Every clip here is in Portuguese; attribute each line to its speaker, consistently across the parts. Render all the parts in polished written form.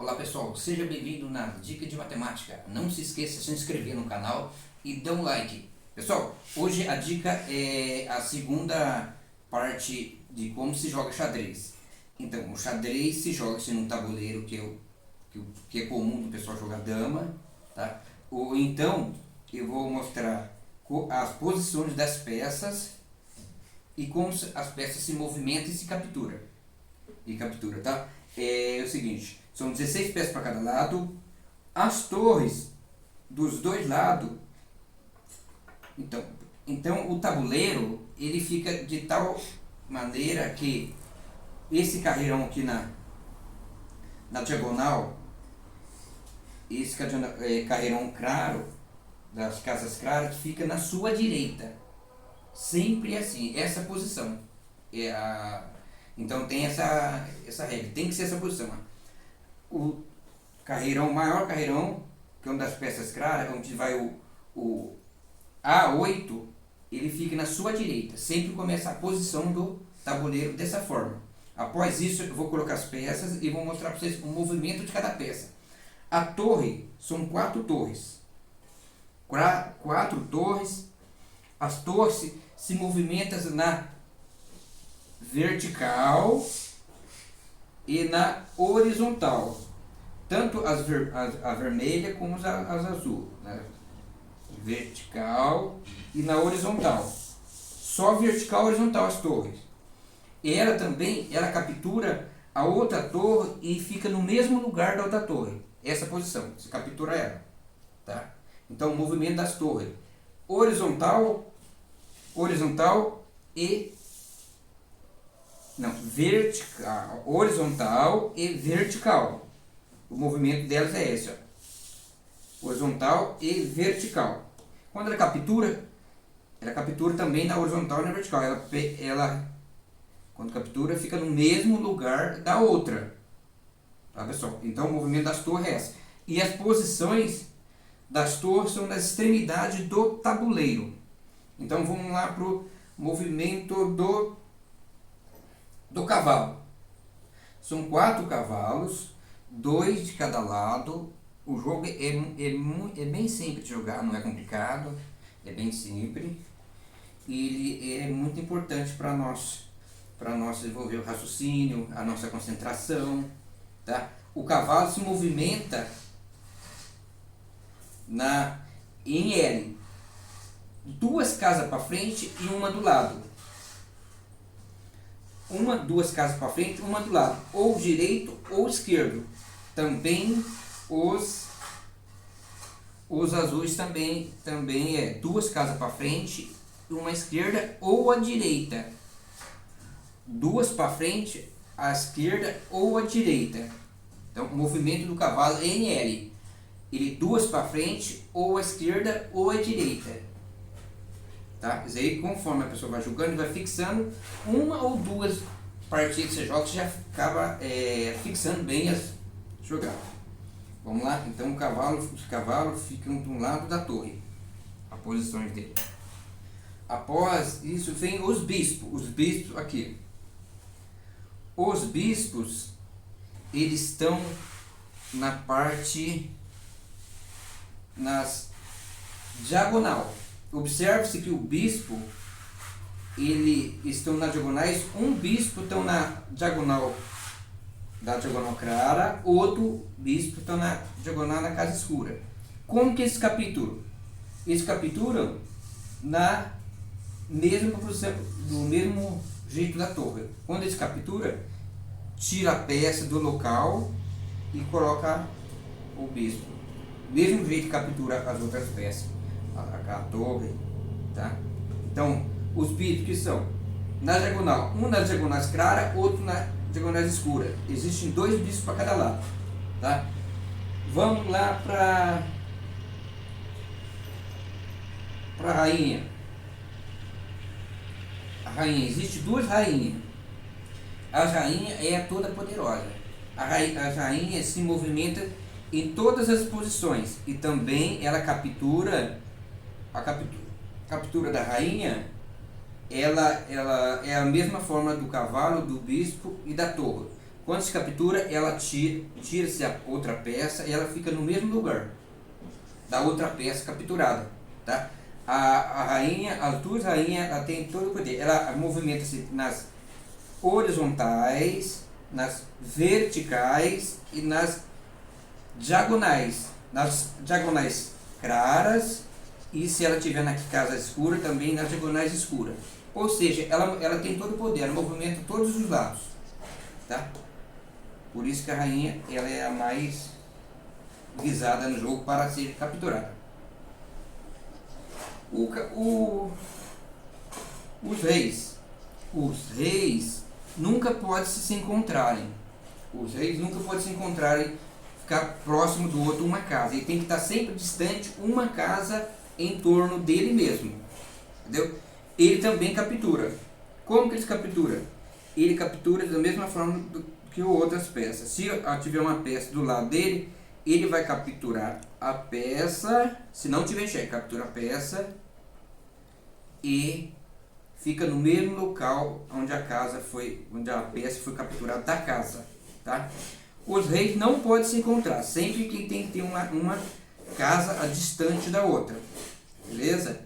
Speaker 1: Olá pessoal, seja bem-vindo na Dica de Matemática. Não se esqueça de se inscrever no canal e dar um like. Pessoal, hoje a dica é a segunda parte de como se joga xadrez. Então, o xadrez se joga num tabuleiro que é comum do pessoal jogar dama, tá? Ou então, eu vou mostrar as posições das peças e como as peças se movimentam e se capturam. Tá? É o seguinte, são 16 peças para cada lado, as torres dos dois lados. Então o tabuleiro ele fica de tal maneira que esse carreirão aqui na diagonal, esse carreirão claro das casas claras fica na sua direita, sempre assim, essa posição então tem essa regra, tem que ser essa posição. O maior carreirão, que é uma das peças claras, onde vai o A8, ele fica na sua direita, sempre começa a posição do tabuleiro dessa forma. Após isso eu vou colocar as peças e vou mostrar para vocês o movimento de cada peça. A torre, são 4 torres. 4 torres, as torres se movimentam na vertical e na horizontal, tanto a vermelha como as azul, né? Vertical e na horizontal, só vertical e horizontal as torres. E ela captura a outra torre e fica no mesmo lugar da outra torre, essa posição, você captura ela, tá? Então o movimento das torres, horizontal e vertical, horizontal e vertical. O movimento delas é esse, ó. Horizontal e vertical. Quando ela captura também na horizontal e na vertical. Ela quando captura fica no mesmo lugar da outra, tá pessoal? Então o movimento das torres é essa. E as posições das torres são nas extremidades do tabuleiro. Então vamos lá para o movimento do cavalo. São 4 cavalos, 2 de cada lado. O jogo é bem simples de jogar, não é complicado, é bem simples. E ele é muito importante para nós desenvolver o raciocínio, a nossa concentração, tá? O cavalo se movimenta em L, 2 casas para frente e uma do lado. 2 casas para frente, uma do lado, ou direito ou esquerdo. Também os azuis também é 2 casas para frente, uma esquerda ou a direita. 2 para frente, a esquerda ou a direita. Então o movimento do cavalo é NL. Ele 2 para frente, ou a esquerda ou a direita. Tá? Isso aí, conforme a pessoa vai jogando, vai fixando uma ou 2 partidas que você joga, você já acaba fixando bem as jogadas. Vamos lá? Então os cavalos ficam de um lado da torre, as posições dele. Após isso vem os bispos aqui. Os bispos, eles estão nas diagonal. Observe-se que o bispo, eles estão nas diagonais. Um bispo está na diagonal da diagonal clara, outro bispo está na diagonal na casa escura. Como que eles capturam? Eles capturam na mesma posição, do mesmo jeito da torre. Quando eles capturam, tira a peça do local e coloca o bispo. Mesmo jeito que captura as outras peças, a torre, tá? Então, os bispos que são na diagonal, um nas diagonais claras, outro na diagonais escuras. Existem 2 bispos para cada lado, tá? Vamos lá para a rainha. A rainha, existe 2 rainhas. A rainha é a toda poderosa. A rainha se movimenta em todas as posições e também ela captura a captura da rainha. Ela é a mesma forma do cavalo, do bispo e da torre. Quando se captura, ela tira-se a outra peça e ela fica no mesmo lugar da outra peça capturada, tá? A rainha, as duas rainhas, ela tem todo o poder. Ela movimenta-se nas horizontais, nas verticais e nas diagonais. Nas diagonais claras e, se ela tiver na casa escura, também nas diagonais escuras. Ou seja, ela tem todo o poder, ela movimenta todos os lados, tá? Por isso que a rainha, ela é a mais visada no jogo para ser capturada. Os reis nunca podem se encontrarem. Os reis nunca podem se encontrarem, ficar próximo do outro uma casa. Ele tem que estar sempre distante uma casa em torno dele mesmo. Entendeu? Ele também captura. Como que ele captura? Ele captura da mesma forma que outras peças. Se tiver uma peça do lado dele, ele vai capturar a peça. Se não tiver cheque, captura a peça e fica no mesmo local onde a peça foi capturada da casa, tá? Os reis não podem se encontrar, sempre que tem que ter uma casa distante da outra, beleza?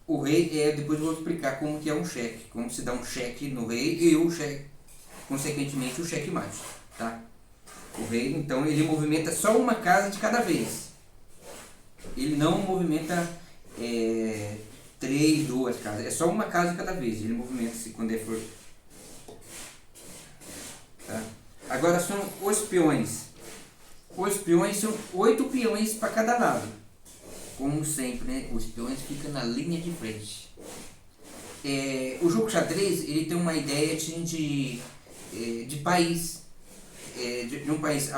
Speaker 1: O rei depois eu vou explicar como que é um cheque, como se dá um cheque no rei e o cheque, consequentemente o cheque mate, tá? O rei, então, ele movimenta só uma casa de cada vez. Ele não movimenta 3, 2 casas. É só uma casa de cada vez. Ele movimenta-se quando for. Tá? Agora são os peões. Os peões são 8 peões para cada lado. Como sempre, né? Os peões ficam na linha de frente. O jogo xadrez, ele tem uma ideia de país. De um país,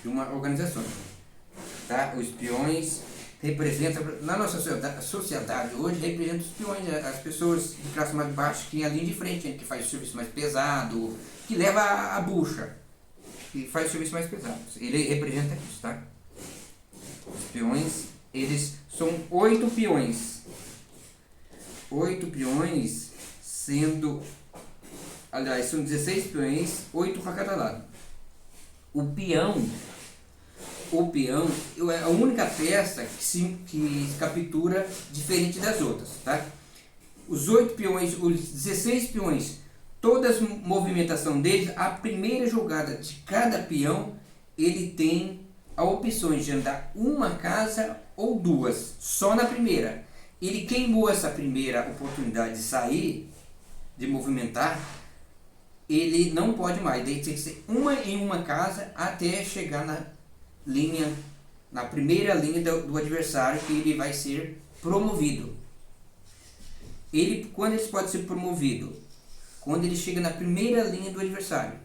Speaker 1: de uma organização, tá? Os peões representam, na nossa sociedade hoje, representam os peões, as pessoas de classe mais baixa que tem a linha de frente, que faz o serviço mais pesado, que leva a bucha, que faz o serviço mais pesado. Ele representa isso, tá? Os peões, eles são 8 peões. 8 peões sendo... Aliás, são 16 peões, 8 para cada lado. O peão é a única peça que se captura diferente das outras, tá? Os 8 peões, os 16 peões, toda a movimentação deles, a primeira jogada de cada peão, ele tem a opção de andar uma casa ou duas, só na primeira. Ele queimou essa primeira oportunidade de sair, de movimentar, ele não pode mais, daí tem que ser uma casa até chegar na primeira linha do adversário, que ele vai ser promovido. Quando ele pode ser promovido? Quando ele chega na primeira linha do adversário.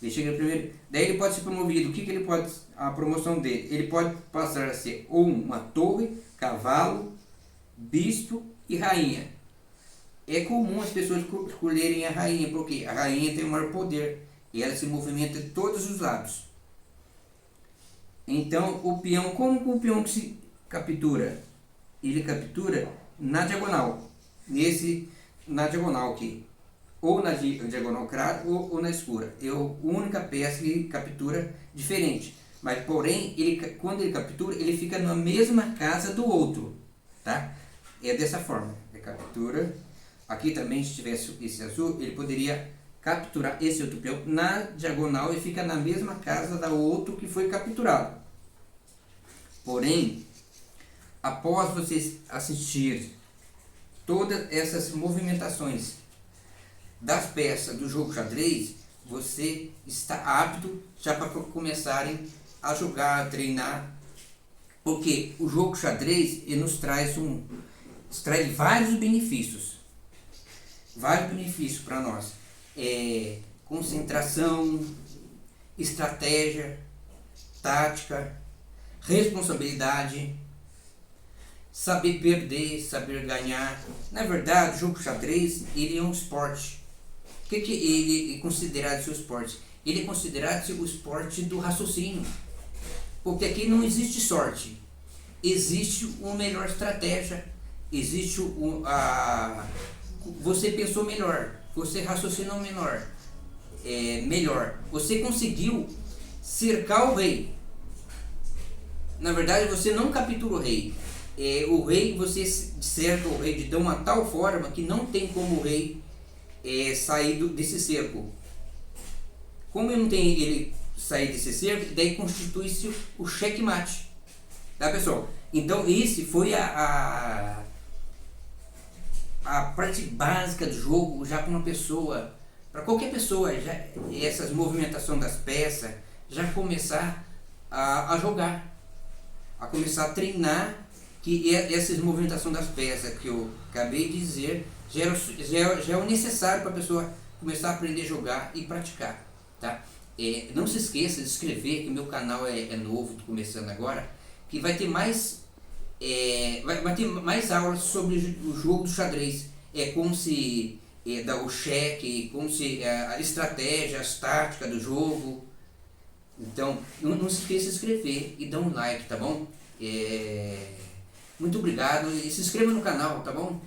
Speaker 1: Ele chega na primeira, daí ele pode ser promovido. O que ele pode, a promoção dele? Ele pode passar a ser ou uma torre, cavalo, bispo e rainha. É comum as pessoas escolherem a rainha, porque a rainha tem o maior poder e ela se movimenta de todos os lados. Então, o peão, como o peão que se captura? Ele captura na diagonal, na diagonal aqui, ou na diagonal clara ou na escura. É a única peça que captura diferente. Mas, porém, quando ele captura, ele fica na mesma casa do outro, tá? É dessa forma, ele captura. Aqui também, se tivesse esse azul, ele poderia capturar esse outro peão na diagonal e fica na mesma casa da outro que foi capturado. Porém, após você assistir todas essas movimentações das peças do jogo xadrez, você está apto já para começarem a jogar, a treinar, porque o jogo xadrez ele nos traz vários benefícios. Vários benefícios para nós. Concentração, estratégia, tática, responsabilidade, saber perder, saber ganhar. Na verdade, o jogo xadrez ele é um esporte. O que ele é considerado seu esporte? Ele é considerado o esporte do raciocínio. Porque aqui não existe sorte. Existe uma melhor estratégia. Existe você pensou melhor, você raciocinou melhor, melhor. Você conseguiu cercar o rei. Na verdade, você não captura o rei. O rei, você cerca o rei de uma tal forma que não tem como o rei sair desse cerco. Como não tem ele sair desse cerco, daí constitui-se o checkmate. Tá, pessoal? Então, esse foi a parte básica do jogo, já para uma pessoa, para qualquer pessoa, já essas movimentações das peças, já começar a jogar, a começar a treinar, que essas movimentações das peças que eu acabei de dizer, já é o necessário para a pessoa começar a aprender a jogar e praticar, tá? Não se esqueça de se inscrever, que o meu canal é novo, estou começando agora, que vai ter mais vai ter mais aulas sobre o jogo do xadrez, como se dá o cheque, como se a estratégia, as táticas do jogo. Então não se esqueça de se inscrever e dar um like, tá bom? Muito obrigado e se inscreva no canal, tá bom?